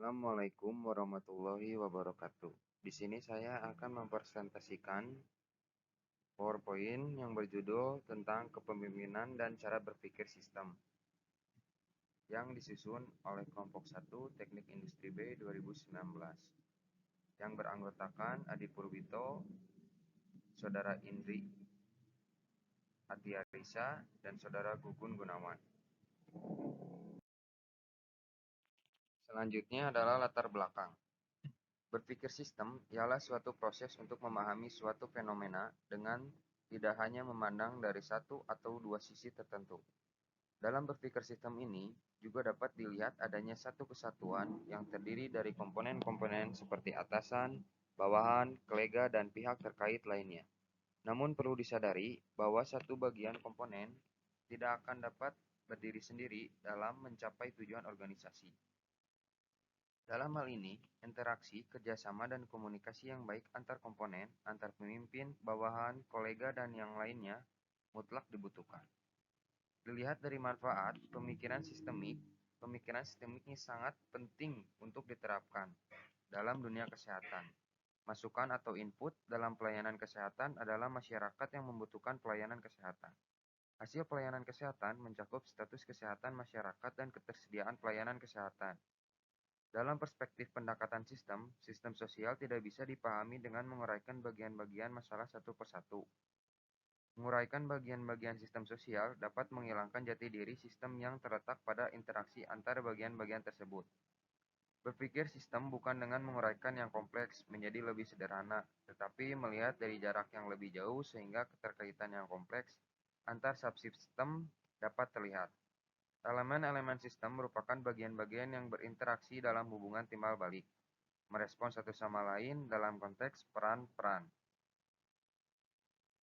Assalamualaikum warahmatullahi wabarakatuh. Di sini saya akan mempresentasikan PowerPoint yang berjudul tentang kepemimpinan dan cara berpikir sistem yang disusun oleh kelompok 1 Teknik Industri B 2019 yang beranggotakan Adi Purwito, Saudara Indri Atiarisa, dan Saudara Gugun Gunawan. Selanjutnya adalah latar belakang. Berpikir sistem ialah suatu proses untuk memahami suatu fenomena dengan tidak hanya memandang dari satu atau dua sisi tertentu. Dalam berpikir sistem ini juga dapat dilihat adanya satu kesatuan yang terdiri dari komponen-komponen seperti atasan, bawahan, kolega, dan pihak terkait lainnya. Namun perlu disadari bahwa satu bagian komponen tidak akan dapat berdiri sendiri dalam mencapai tujuan organisasi. Dalam hal ini, interaksi, kerjasama, dan komunikasi yang baik antar komponen, antar pemimpin, bawahan, kolega, dan yang lainnya mutlak dibutuhkan. Dilihat dari manfaat, pemikiran sistemik ini sangat penting untuk diterapkan dalam dunia kesehatan. Masukan atau input dalam pelayanan kesehatan adalah masyarakat yang membutuhkan pelayanan kesehatan. Hasil pelayanan kesehatan mencakup status kesehatan masyarakat dan ketersediaan pelayanan kesehatan. Dalam perspektif pendekatan sistem sosial tidak bisa dipahami dengan menguraikan bagian-bagian masalah satu persatu. Menguraikan bagian-bagian sistem sosial dapat menghilangkan jati diri sistem yang terletak pada interaksi antar bagian-bagian tersebut. Berpikir sistem bukan dengan menguraikan yang kompleks menjadi lebih sederhana, tetapi melihat dari jarak yang lebih jauh sehingga keterkaitan yang kompleks antar subsistem dapat terlihat. Elemen-elemen sistem merupakan bagian-bagian yang berinteraksi dalam hubungan timbal balik, merespons satu sama lain dalam konteks peran-peran.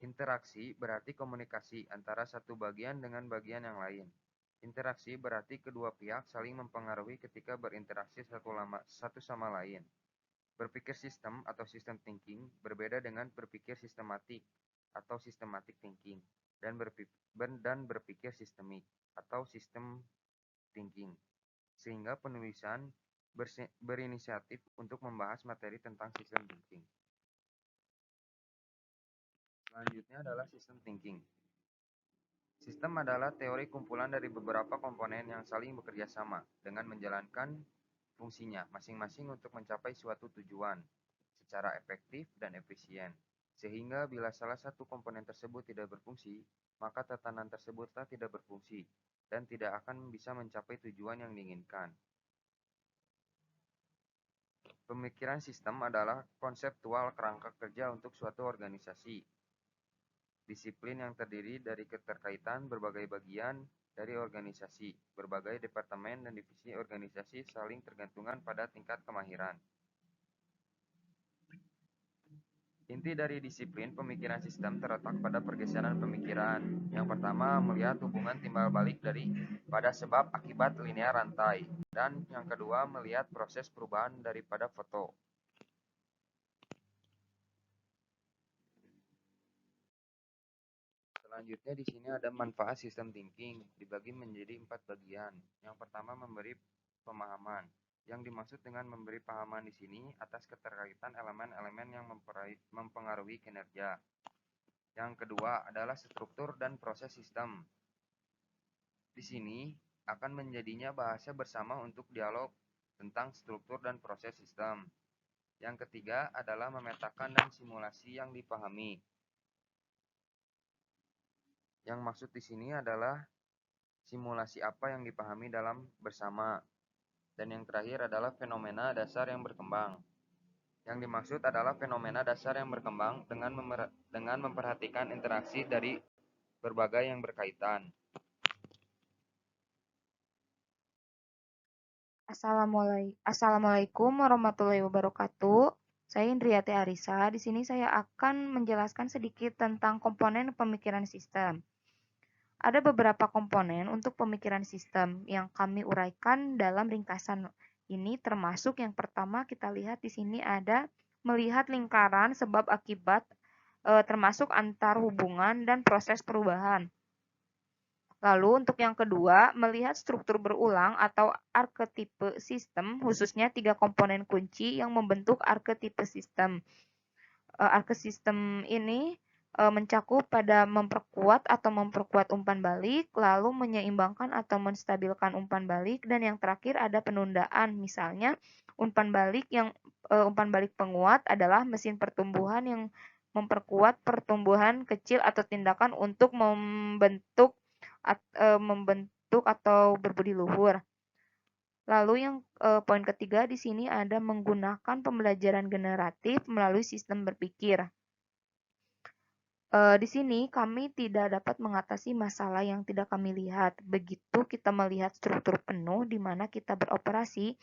Interaksi berarti komunikasi antara satu bagian dengan bagian yang lain. Interaksi berarti kedua pihak saling mempengaruhi ketika berinteraksi satu sama lain. Berpikir sistem atau system thinking berbeda dengan berpikir sistematik atau systematic thinking dan berpikir sistemik atau system thinking. Sehingga penulisan berinisiatif untuk membahas materi tentang system thinking. Selanjutnya adalah system thinking. Sistem adalah teori kumpulan dari beberapa komponen yang saling bekerja sama dengan menjalankan fungsinya masing-masing untuk mencapai suatu tujuan secara efektif dan efisien. Sehingga bila salah satu komponen tersebut tidak berfungsi, maka tatanan tersebutlah tidak berfungsi dan tidak akan bisa mencapai tujuan yang diinginkan. Pemikiran sistem adalah konseptual kerangka kerja untuk suatu organisasi. Disiplin yang terdiri dari keterkaitan berbagai bagian dari organisasi, berbagai departemen dan divisi organisasi saling tergantungan pada tingkat kemahiran. Inti dari disiplin pemikiran sistem terletak pada pergeseran pemikiran. Yang pertama, melihat hubungan timbal balik pada sebab akibat linear rantai. Dan yang kedua, melihat proses perubahan daripada foto. Selanjutnya di sini ada manfaat sistem thinking, dibagi menjadi 4 bagian. Yang pertama memberi pemahaman. Yang dimaksud dengan memberi pemahaman di sini atas keterkaitan elemen-elemen yang mempengaruhi kinerja. Yang kedua adalah struktur dan proses sistem. Di sini akan menjadinya bahasa bersama untuk dialog tentang struktur dan proses sistem. Yang ketiga adalah memetakan dan simulasi yang dipahami. Yang maksud di sini adalah simulasi apa yang dipahami dalam bersama. Dan yang terakhir adalah fenomena dasar yang berkembang. Yang dimaksud adalah fenomena dasar yang berkembang dengan memperhatikan interaksi dari berbagai yang berkaitan. Assalamualaikum warahmatullahi wabarakatuh. Saya Indriati Arisa. Di sini saya akan menjelaskan sedikit tentang komponen pemikiran sistem. Ada beberapa komponen untuk pemikiran sistem yang kami uraikan dalam ringkasan ini, termasuk yang pertama kita lihat di sini ada melihat lingkaran sebab akibat, termasuk antar hubungan dan proses perubahan. Lalu untuk yang kedua, melihat struktur berulang atau arketipe sistem, khususnya 3 komponen kunci yang membentuk arketipe sistem. Arkesistem ini mencakup pada memperkuat atau memperkuat umpan balik, lalu menyeimbangkan atau menstabilkan umpan balik, dan yang terakhir ada penundaan. Misalnya umpan balik penguat adalah mesin pertumbuhan yang memperkuat pertumbuhan kecil atau tindakan untuk membentuk atau berbudi luhur. Lalu yang poin ketiga di sini ada menggunakan pembelajaran generatif melalui sistem berpikir. Di sini kami tidak dapat mengatasi masalah yang tidak kami lihat. Begitu kita melihat struktur penuh di mana kita beroperasi,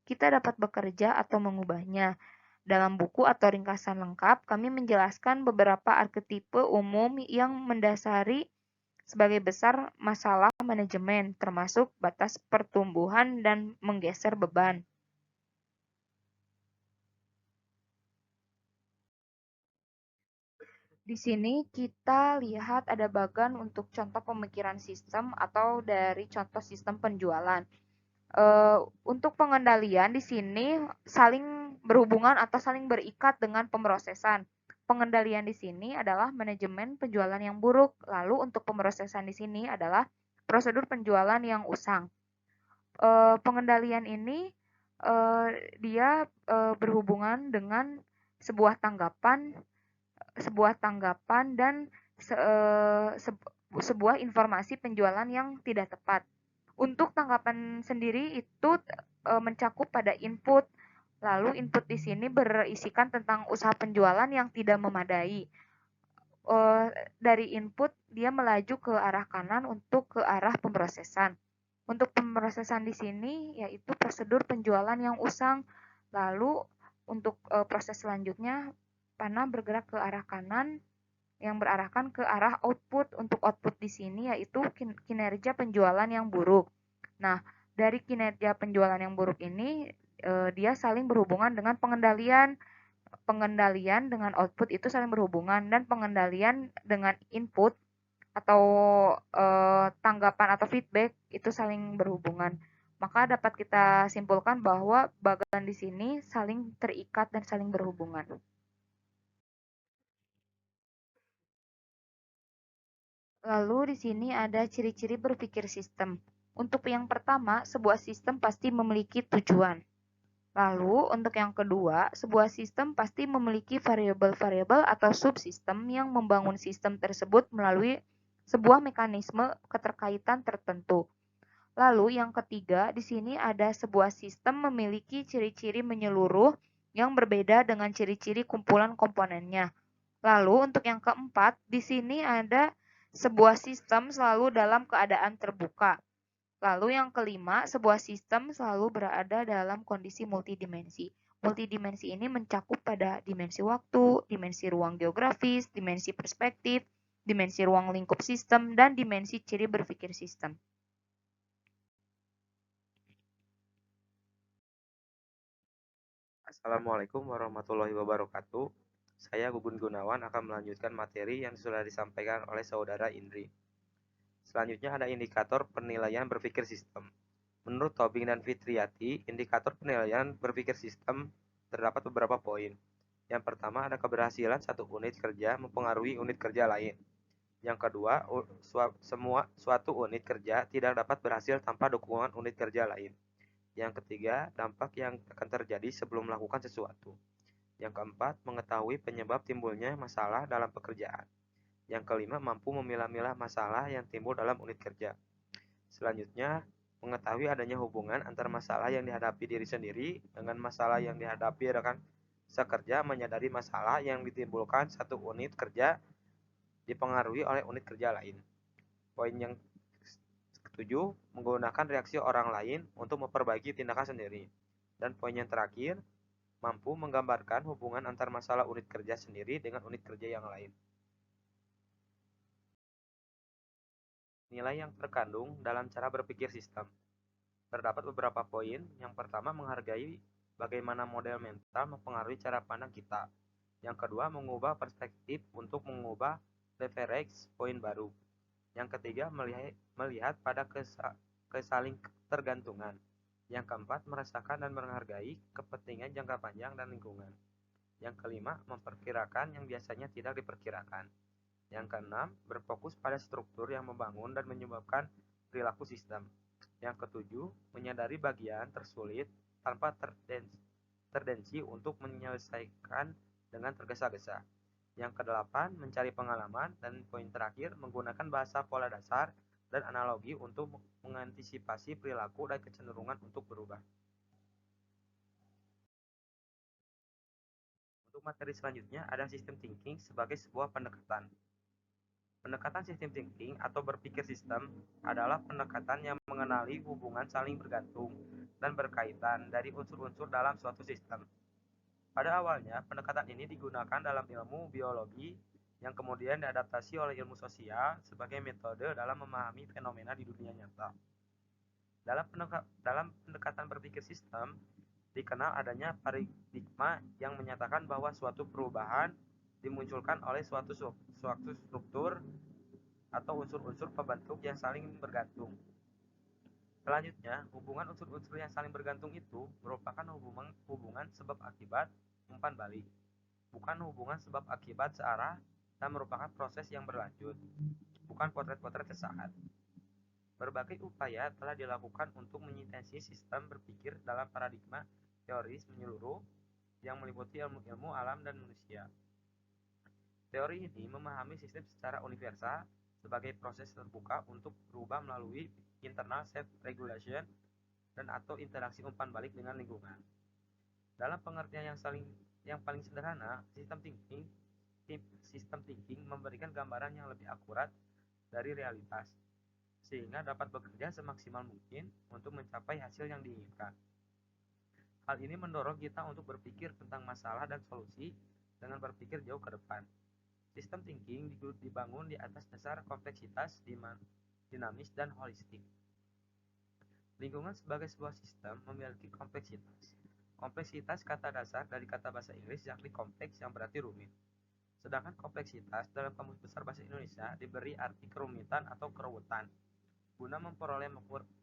kita dapat bekerja atau mengubahnya. Dalam buku atau ringkasan lengkap, kami menjelaskan beberapa arketipe umum yang mendasari sebagai besar masalah manajemen, termasuk batas pertumbuhan dan menggeser beban. Di sini kita lihat ada bagan untuk contoh pemikiran sistem atau dari contoh sistem penjualan. Untuk pengendalian di sini saling berhubungan atau saling berikat dengan pemrosesan. Pengendalian di sini adalah manajemen penjualan yang buruk. Lalu untuk pemrosesan di sini adalah prosedur penjualan yang usang. Pengendalian ini dia berhubungan dengan sebuah tanggapan dan sebuah informasi penjualan yang tidak tepat. Untuk tanggapan sendiri itu mencakup pada input. Lalu input di sini berisikan tentang usaha penjualan yang tidak memadai. Dari input dia melaju ke arah kanan untuk ke arah pemrosesan. Untuk pemrosesan di sini yaitu prosedur penjualan yang usang. Lalu untuk proses selanjutnya panah bergerak ke arah kanan yang berarahkan ke arah output. Untuk output di sini yaitu kinerja penjualan yang buruk. Nah, dari kinerja penjualan yang buruk ini dia saling berhubungan dengan pengendalian. Pengendalian dengan output itu saling berhubungan, dan pengendalian dengan input atau tanggapan atau feedback itu saling berhubungan. Maka dapat kita simpulkan bahwa bagan di sini saling terikat dan saling berhubungan. Lalu di sini ada ciri-ciri berpikir sistem. Untuk yang pertama, sebuah sistem pasti memiliki tujuan. Lalu untuk yang kedua, sebuah sistem pasti memiliki variabel-variabel atau subsistem yang membangun sistem tersebut melalui sebuah mekanisme keterkaitan tertentu. Lalu yang ketiga, di sini ada sebuah sistem memiliki ciri-ciri menyeluruh yang berbeda dengan ciri-ciri kumpulan komponennya. Lalu untuk yang keempat, di sini ada sebuah sistem selalu dalam keadaan terbuka. Lalu yang kelima, sebuah sistem selalu berada dalam kondisi multidimensi. Multidimensi ini mencakup pada dimensi waktu, dimensi ruang geografis, dimensi perspektif, dimensi ruang lingkup sistem, dan dimensi ciri berpikir sistem. Assalamualaikum warahmatullahi wabarakatuh. Saya Gugun Gunawan akan melanjutkan materi yang sudah disampaikan oleh saudara Indri. Selanjutnya ada indikator penilaian berpikir sistem. Menurut Tobing dan Fitriati, indikator penilaian berpikir sistem terdapat beberapa poin. Yang pertama ada keberhasilan satu unit kerja mempengaruhi unit kerja lain. Yang kedua, suatu unit kerja tidak dapat berhasil tanpa dukungan unit kerja lain. Yang ketiga, dampak yang akan terjadi sebelum melakukan sesuatu. Yang keempat, mengetahui penyebab timbulnya masalah dalam pekerjaan. Yang kelima, mampu memilah-milah masalah yang timbul dalam unit kerja. Selanjutnya, mengetahui adanya hubungan antara masalah yang dihadapi diri sendiri dengan masalah yang dihadapi rekan sekerja, menyadari masalah yang ditimbulkan satu unit kerja dipengaruhi oleh unit kerja lain. Poin yang ketujuh, menggunakan reaksi orang lain untuk memperbaiki tindakan sendiri. Dan poin yang terakhir, mampu menggambarkan hubungan antar masalah unit kerja sendiri dengan unit kerja yang lain. Nilai yang terkandung dalam cara berpikir sistem. Terdapat beberapa poin. Yang pertama, menghargai bagaimana model mental mempengaruhi cara pandang kita. Yang kedua, mengubah perspektif untuk mengubah leverage poin baru. Yang ketiga, melihat pada kesaling tergantungan. Yang keempat, merasakan dan menghargai kepentingan jangka panjang dan lingkungan. Yang kelima, memperkirakan yang biasanya tidak diperkirakan. Yang keenam, berfokus pada struktur yang membangun dan menyebabkan perilaku sistem. Yang ketujuh, menyadari bagian tersulit tanpa terdensi untuk menyelesaikan dengan tergesa-gesa. Yang kedelapan, mencari pengalaman. Dan poin terakhir, menggunakan bahasa pola dasar dan analogi untuk mengantisipasi perilaku dan kecenderungan untuk berubah. Untuk materi selanjutnya ada sistem thinking sebagai sebuah pendekatan. Pendekatan sistem thinking atau berpikir sistem adalah pendekatan yang mengenali hubungan saling bergantung dan berkaitan dari unsur-unsur dalam suatu sistem. Pada awalnya, pendekatan ini digunakan dalam ilmu biologi yang kemudian diadaptasi oleh ilmu sosial sebagai metode dalam memahami fenomena di dunia nyata. Dalam pendekatan berpikir sistem, dikenal adanya paradigma yang menyatakan bahwa suatu perubahan dimunculkan oleh suatu struktur atau unsur-unsur pembentuk yang saling bergantung. Selanjutnya, hubungan unsur-unsur yang saling bergantung itu merupakan hubungan sebab akibat umpan balik, bukan hubungan sebab akibat searah, dan merupakan proses yang berlanjut, bukan potret-potret sesaat. Berbagai upaya telah dilakukan untuk menyintesis sistem berpikir dalam paradigma teoris menyeluruh yang meliputi ilmu-ilmu alam dan manusia. Teori ini memahami sistem secara universal sebagai proses terbuka untuk berubah melalui internal self-regulation dan atau interaksi umpan balik dengan lingkungan. Dalam pengertian yang paling sederhana, sistem thinking memberikan gambaran yang lebih akurat dari realitas, sehingga dapat bekerja semaksimal mungkin untuk mencapai hasil yang diinginkan. Hal ini mendorong kita untuk berpikir tentang masalah dan solusi dengan berpikir jauh ke depan. Sistem thinking dibangun di atas dasar kompleksitas, dinamis, dan holistik. Lingkungan sebagai sebuah sistem memiliki kompleksitas. Kompleksitas kata dasar dari kata bahasa Inggris yakni kompleks yang berarti rumit. Sedangkan kompleksitas dalam Kamus Besar Bahasa Indonesia diberi arti kerumitan atau keruwetan. Guna memperoleh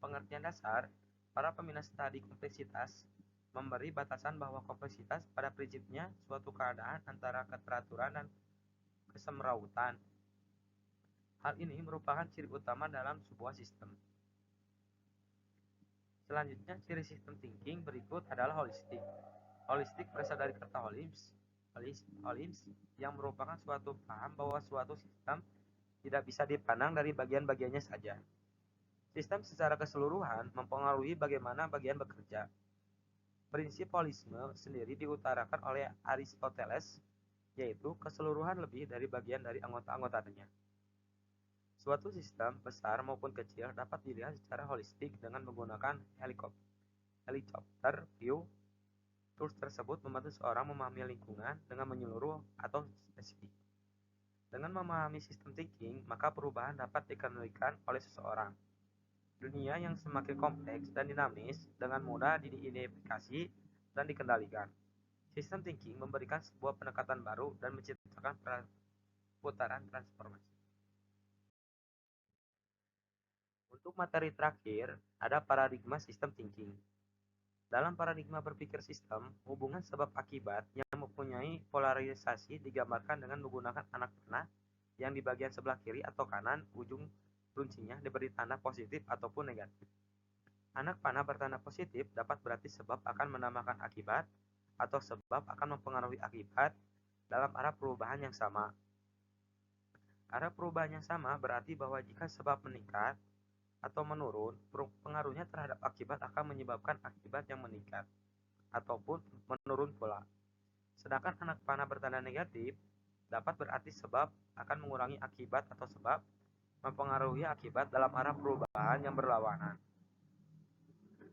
pengertian dasar, para peminat studi kompleksitas memberi batasan bahwa kompleksitas pada prinsipnya suatu keadaan antara keteraturan dan kesemrawutan. Hal ini merupakan ciri utama dalam sebuah sistem. Selanjutnya, ciri sistem thinking berikut adalah holistik. Holistik berasal dari kata holims yang merupakan suatu paham bahwa suatu sistem tidak bisa dipandang dari bagian-bagiannya saja. Sistem secara keseluruhan mempengaruhi bagaimana bagian bekerja. Prinsip holisme sendiri diutarakan oleh Aristoteles, yaitu keseluruhan lebih dari bagian dari anggota-anggotanya. Suatu sistem, besar maupun kecil, dapat dilihat secara holistik dengan menggunakan helicopter view. Tools tersebut membantu seorang memahami lingkungan dengan menyeluruh atau spesifik. Dengan memahami sistem thinking, maka perubahan dapat dikendalikan oleh seseorang. Dunia yang semakin kompleks dan dinamis dengan mudah diidentifikasi dan dikendalikan. Sistem thinking memberikan sebuah pendekatan baru dan menciptakan putaran transformasi. Untuk materi terakhir, ada paradigma sistem thinking. Dalam paradigma berpikir sistem, hubungan sebab akibat yang mempunyai polarisasi digambarkan dengan menggunakan anak panah yang di bagian sebelah kiri atau kanan ujung runcinya diberi tanda positif ataupun negatif. Anak panah bertanda positif dapat berarti sebab akan menambahkan akibat atau sebab akan mempengaruhi akibat dalam arah perubahan yang sama. Arah perubahan yang sama berarti bahwa jika sebab meningkat atau menurun, pengaruhnya terhadap akibat akan menyebabkan akibat yang meningkat ataupun menurun pula. Sedangkan anak panah bertanda negatif dapat berarti sebab akan mengurangi akibat atau sebab mempengaruhi akibat dalam arah perubahan yang berlawanan.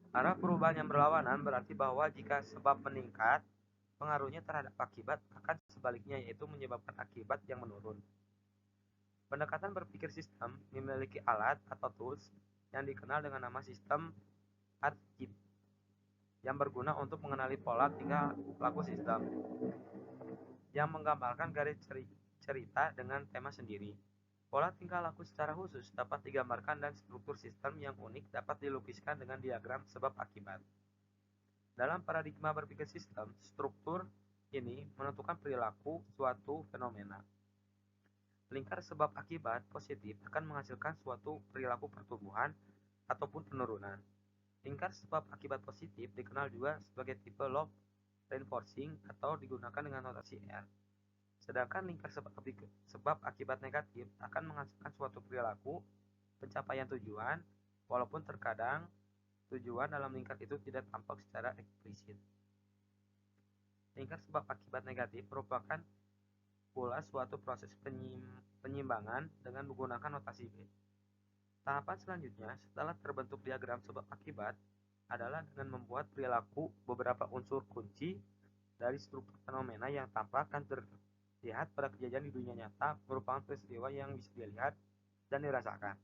Arah perubahan yang berlawanan berarti bahwa jika sebab meningkat, pengaruhnya terhadap akibat akan sebaliknya, yaitu menyebabkan akibat yang menurun. Pendekatan berpikir sistem memiliki alat atau tools yang dikenal dengan nama sistem ARKIP yang berguna untuk mengenali pola tingkah laku sistem yang menggambarkan garis cerita dengan tema sendiri. Pola tingkah laku secara khusus dapat digambarkan dan struktur sistem yang unik dapat dilukiskan dengan diagram sebab akibat. Dalam paradigma berpikir sistem, struktur ini menentukan perilaku suatu fenomena. Lingkar sebab akibat positif akan menghasilkan suatu perilaku pertumbuhan ataupun penurunan. Lingkar sebab akibat positif dikenal juga sebagai tipe log reinforcing atau digunakan dengan notasi R. Sedangkan lingkar sebab akibat negatif akan menghasilkan suatu perilaku pencapaian tujuan, walaupun terkadang tujuan dalam lingkar itu tidak tampak secara eksplisit. Lingkar sebab akibat negatif merupakan pula suatu proses penyimbangan dengan menggunakan notasi B. Tahapan selanjutnya setelah terbentuk diagram sebab akibat adalah dengan membuat perilaku beberapa unsur kunci dari struktur fenomena yang tampak akan terlihat pada kejadian di dunia nyata merupakan peristiwa yang bisa dilihat dan dirasakan.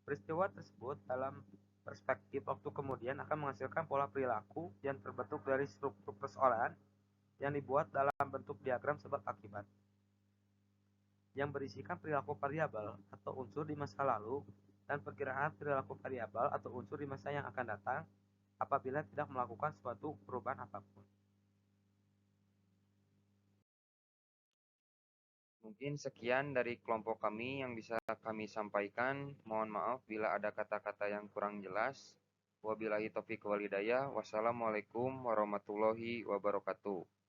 Peristiwa tersebut dalam perspektif waktu kemudian akan menghasilkan pola perilaku yang terbentuk dari struktur persoalan yang dibuat dalam bentuk diagram sebab akibat, yang berisikan perilaku variabel atau unsur di masa lalu dan perkiraan perilaku variabel atau unsur di masa yang akan datang apabila tidak melakukan suatu perubahan apapun. Mungkin sekian dari kelompok kami yang bisa kami sampaikan. Mohon maaf bila ada kata-kata yang kurang jelas. Wabillahi taufiq wal hidayah. Wassalamualaikum warahmatullahi wabarakatuh.